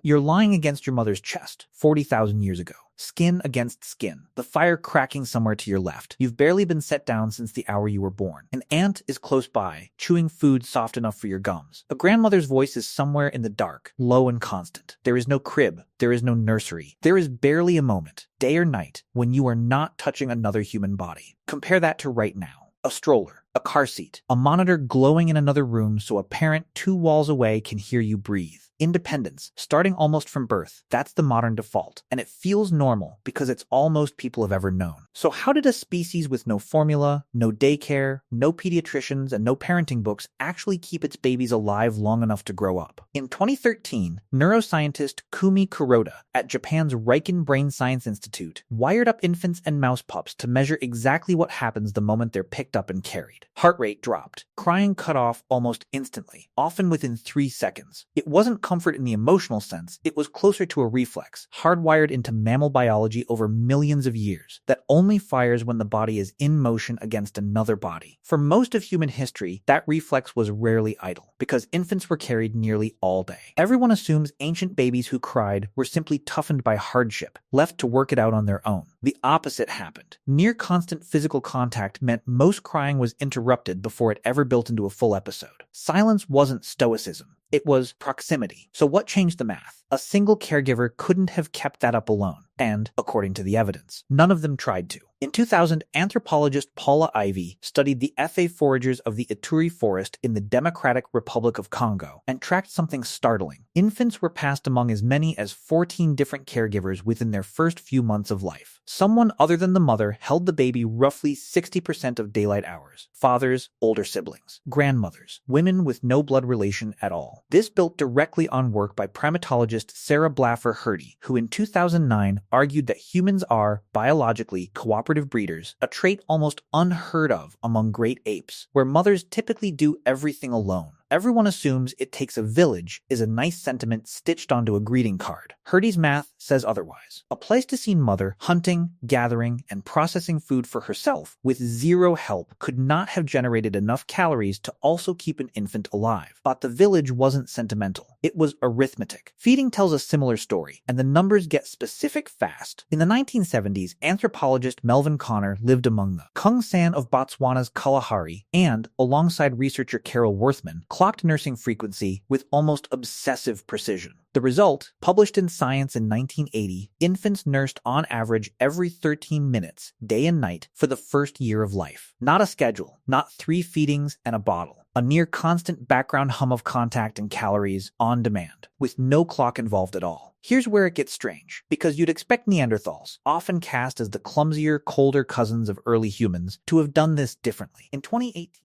You're lying against your mother's chest 40,000 years ago. Skin against skin, the fire cracking somewhere to your left. You've barely been set down since the hour you were born. An ant is close by, chewing food soft enough for your gums. A grandmother's voice is somewhere in the dark, low and constant. There is no crib. There is no nursery. There is barely a moment, day or night, when you are not touching another human body. Compare that to right now. A stroller, a car seat, a monitor glowing in another room so a parent 2 walls away can hear you breathe. Independence, starting almost from birth, that's the modern default, and it feels normal because it's all most people have ever known. So how did a species with no formula, no daycare, no pediatricians, and no parenting books actually keep its babies alive long enough to grow up? In 2013, neuroscientist Kumi Kuroda at Japan's Riken Brain Science Institute wired up infants and mouse pups to measure exactly what happens the moment they're picked up and carried. Heart rate dropped, crying cut off almost instantly, often within 3 seconds. It wasn't comfort in the emotional sense, it was closer to a reflex, hardwired into mammal biology over millions of years, that only fires when the body is in motion against another body. For most of human history, that reflex was rarely idle, because infants were carried nearly all day. Everyone assumes ancient babies who cried were simply toughened by hardship, left to work it out on their own. The opposite happened. Near constant physical contact meant most crying was interrupted before it ever built into a full episode. Silence wasn't stoicism. It was proximity. So what changed the math? A single caregiver couldn't have kept that up alone. And, according to the evidence, none of them tried to. In 2000, anthropologist Paula Ivy studied the FA foragers of the Ituri forest in the Democratic Republic of Congo and tracked something startling. Infants were passed among as many as 14 different caregivers within their first few months of life. Someone other than the mother held the baby roughly 60% of daylight hours. Fathers, older siblings, grandmothers, women with no blood relation at all. This built directly on work by primatologist Sarah Blaffer-Hrdy, who in 2009 argued that humans are, biologically, cooperative breeders, a trait almost unheard of among great apes, where mothers typically do everything alone. Everyone assumes it takes a village is a nice sentiment stitched onto a greeting card. Hrdy's math says otherwise. A Pleistocene mother hunting, gathering, and processing food for herself with zero help could not have generated enough calories to also keep an infant alive. But the village wasn't sentimental. It was arithmetic. Feeding tells a similar story, and the numbers get specific fast. In the 1970s, anthropologist Melvin Connor lived among the Kungsan of Botswana's Kalahari and, alongside researcher Carol Worthman, clocked nursing frequency with almost obsessive precision. The result, published in Science in 1980, infants nursed on average every 13 minutes, day and night, for the first year of life. Not a schedule, not 3 feedings and a bottle. A near constant background hum of contact and calories on demand, with no clock involved at all. Here's where it gets strange, because you'd expect Neanderthals, often cast as the clumsier, colder cousins of early humans, to have done this differently. In 2018,